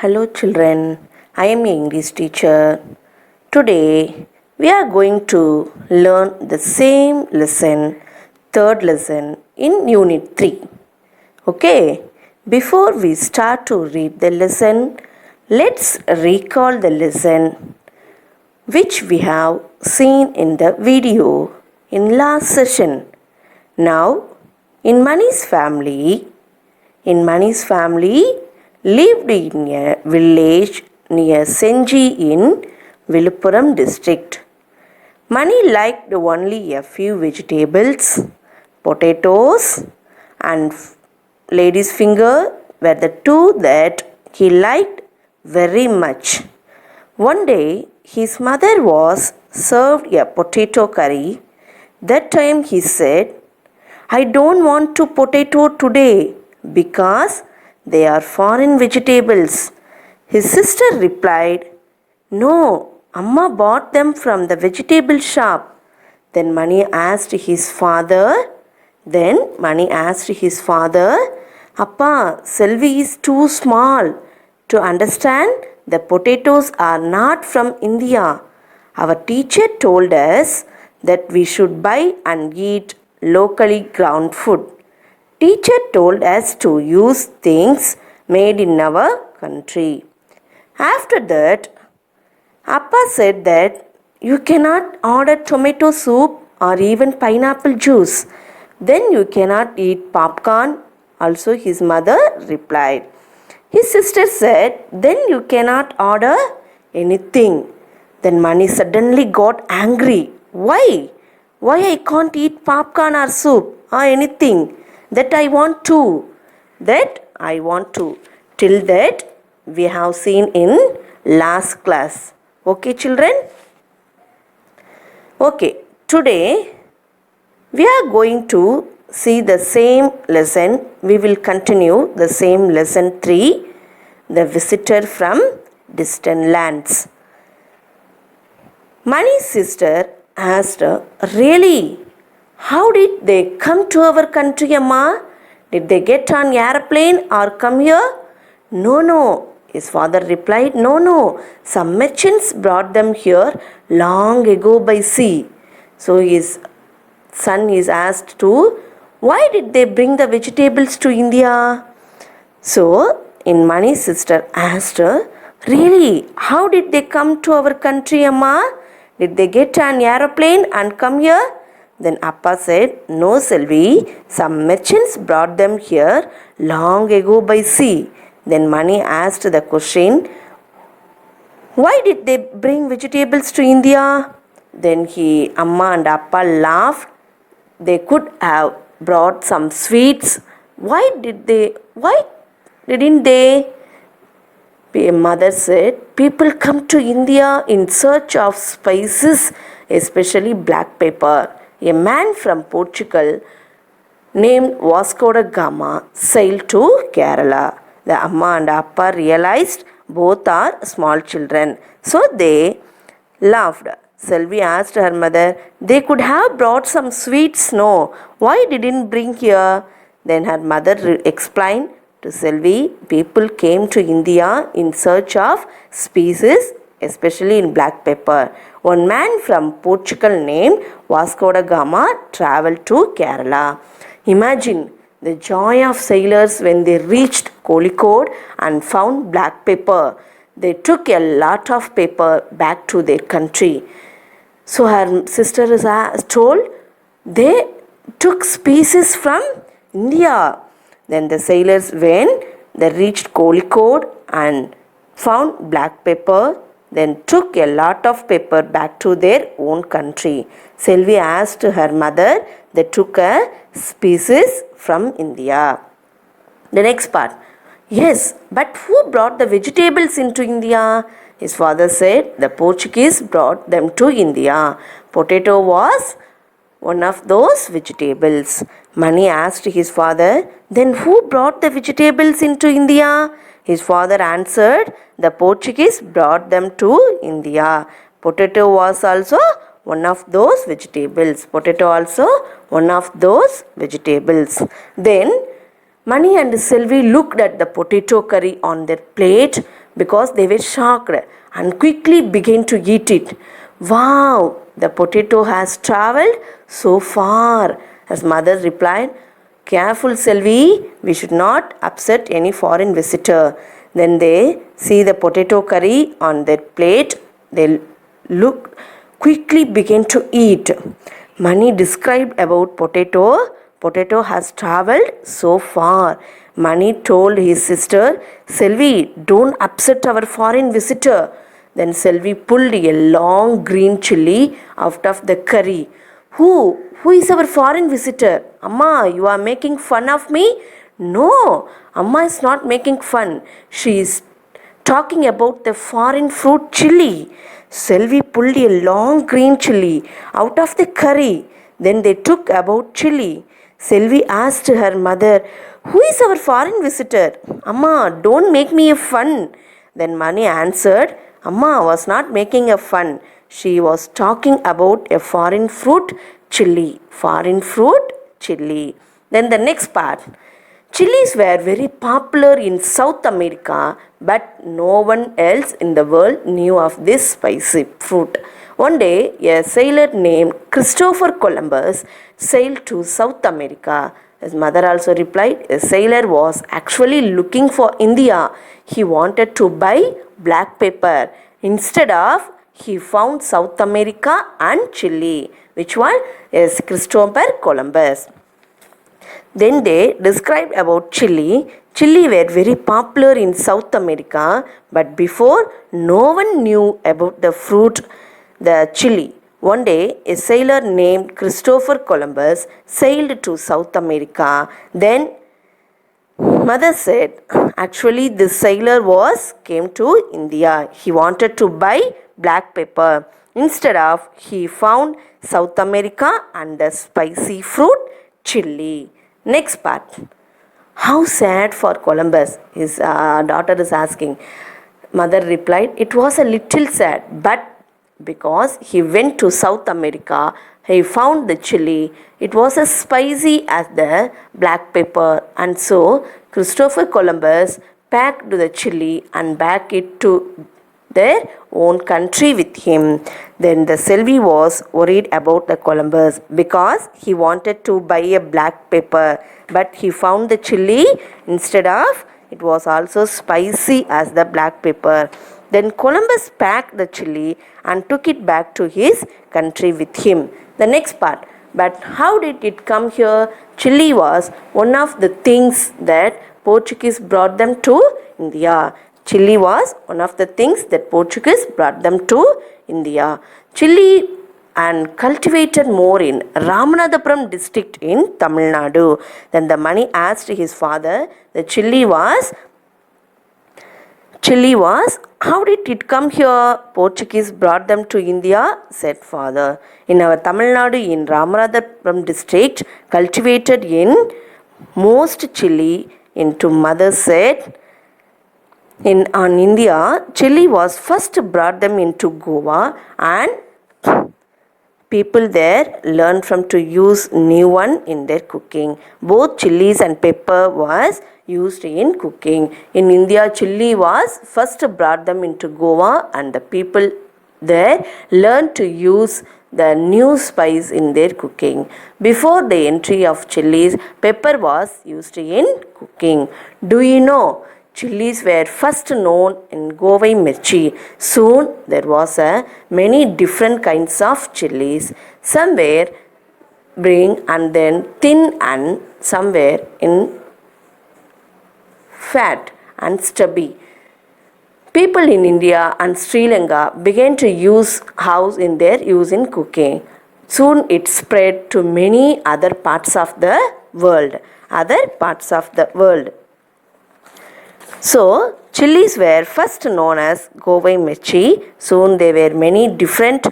Hello children, I am your English teacher. Today we are going to learn the same lesson, third lesson in Unit 3. Okay, before we start to read the lesson, let's recall the lesson which we have seen in the video in last session. Now, in Mani's family lived in a village near Senji in Viluppuram district. Mani liked only a few vegetables, potatoes and lady's finger were the two that he liked very much. One day his mother was served a potato curry. That time he said, "I don't want to potato today because they are foreign vegetables." His sister replied, "No, Amma bought them from the vegetable shop." Then Mani asked his father, "Appa, Selvi is too small to understand the potatoes are not from India. Our teacher told us that we should buy and eat locally ground food. Teacher told us to use things made in our country." After that, Appa said that you cannot order tomato soup or even pineapple juice. Then you cannot eat popcorn. Also his mother replied. His sister said, "Then you cannot order anything." Then Mani suddenly got angry. Why? Why I can't eat popcorn or soup or anything that I want to? Till that we have seen in last class. Okay children? Okay, today we are going to see the same lesson. We will continue the same lesson 3, the visitor from distant lands. Mani's sister asked, "Really? How did they come to our country, Amma? Did they get on airplane or come here?" No. His father replied, No. Some merchants brought them here long ago by sea." So his son is asked to, "Why did they bring the vegetables to India?" So, in Mani's sister asked, "Really, how did they come to our country, Amma? Did they get an aeroplane and come here?" Then Appa said, "No, Selvi, some merchants brought them here long ago by sea." Then Mani asked the question, "Why did they bring vegetables to India?" Then Amma and Appa laughed. They could have brought some sweets. Why didn't they? Mother said, "People come to India in search of spices, especially black pepper." A man from Portugal named Vasco da Gama sailed to Kerala. The Amma and Appa realized both are small children, so they laughed. Selvi asked her mother, "They could have brought some sweets, no? Why didn't bring here?" Then her mother explained to Selvi, "People came to India in search of spices, especially in black pepper. One man from Portugal named Vasco da Gama traveled to Kerala." Imagine the joy of sailors when they reached Kozhikode and found black pepper. They took a lot of pepper back to their country. So her sister is told they took spices from India. Then the sailors, when they reached Kozhikode and found black pepper, then took a lot of pepper back to their own country. Selvi asked her mother, they took a spices from India. The next part. Yes, but who brought the vegetables into India? His father said, the Portuguese brought them to India. Potato was one of those vegetables. Mani asked his father, then who brought the vegetables into India? His father answered, the Portuguese brought them to India. Potato was also one of those vegetables. Then Mani and Selvi looked at the potato curry on their plate. because they were shocked and quickly began to eat it. Wow, the potato has traveled so far, his mother replied. Careful, Selvi, we should not upset any foreign visitor. Then they see the potato curry on their plate. They look quickly began to eat. Mani described about potato. Potato has traveled so far. Mani told his sister, Selvi, don't upset our foreign visitor. Then Selvi pulled a long green chilli out of the curry. Who is our foreign visitor? Amma, you are making fun of me? No, Amma is not making fun. She is talking about the foreign fruit chili. Selvi pulled a long green chili out of the curry. Then they took about chili. Selvi asked her mother, who is our foreign visitor? Amma, don't make me a fun. Then Mani answered, Amma was not making a fun. She was talking about a foreign fruit chili. Foreign fruit chili. Then the next part. Chilies were very popular in South America, but no one else in the world knew of this spicy fruit. One day, a sailor named Christopher Columbus sailed to South America. His mother also replied, a sailor was actually looking for India. He wanted to buy black pepper. Instead of, he found South America and Chile. Which one? Is Christopher Columbus. Then they described about chili. Chili were very popular in South America, but before no one knew about the fruit, the chili. One day, a sailor named Christopher Columbus sailed to South America. Then mother said, actually this sailor came to India. He wanted to buy black pepper. Instead of, he found South America and the spicy fruit chili. Next part. How sad for Columbus, his daughter is asking. Mother replied, it was a little sad, but because he went to South America, he found the chili. It was as spicy as the black pepper, and so Christopher Columbus packed the chili and back it to their own country with him. Then the Selvi was worried about the Columbus because he wanted to buy a black pepper, but he found the chili instead of. It was also spicy as the black pepper. Then Columbus packed the chili and took it back to his country with him. The next part. But how did it come here? Chili was one of the things that Portuguese brought them to India. Chili was one of the things that Portuguese brought them to India. Chili and cultivated more in Ramanathapuram district in Tamil Nadu. Then the Mani asked his father, the chili was, how did it come here? Portuguese brought them to India, said father. In our Tamil Nadu in Ramanathapuram district, cultivated in most chili into mother said. In India, chili was first brought them into Goa and people there learned from to use new one in their cooking. Both chilies and pepper was used in cooking. In India, chili was first brought them into Goa and the people there learned to use the new spice in their cooking. Before the entry of chilies, pepper was used in cooking. Do you know? Chilies were first known in Govai Mirchi. Soon there was many different kinds of chilies. Some were bring and then thin and some were in fat and stubby. People in India and Sri Lanka began to use house in their use in cooking. Soon it spread to many other parts of the world. So, chilies were first known as Govai Mirchi. Soon there were many different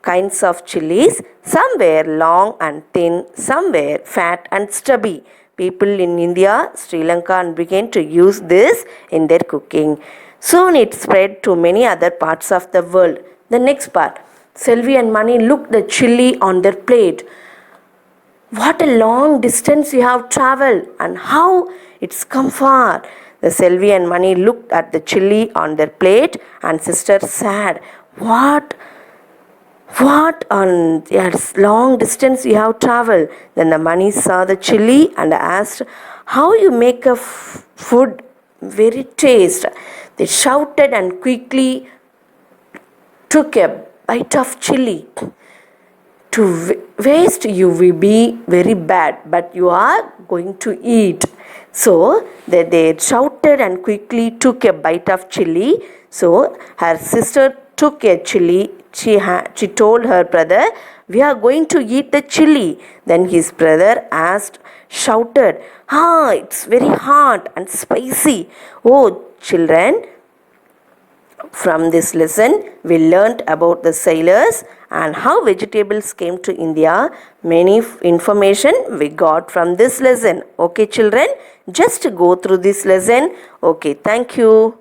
kinds of chilies. Some were long and thin, some were fat and stubby. People in India, Sri Lanka began to use this in their cooking. Soon it spread to many other parts of the world. The next part. Selvi and Mani looked the chili on their plate. What a long distance you have traveled and how it's come far. The Selvi and Mani looked at the chili on their plate and sister said, What on yes, long distance you have traveled? Then the Mani saw the chili and asked, How you make a food very taste? They shouted and quickly took a bite of chili. To waste you will be very bad, but you are going to eat. So they shouted and quickly took a bite of chili. So her sister took a chili. She told her brother, we are going to eat the chili. Then his brother shouted, it's very hot and spicy. Oh, children, from this lesson, we learnt about the sailors and how vegetables came to India. Many information we got from this lesson. Okay, children, just go through this lesson. Okay, thank you.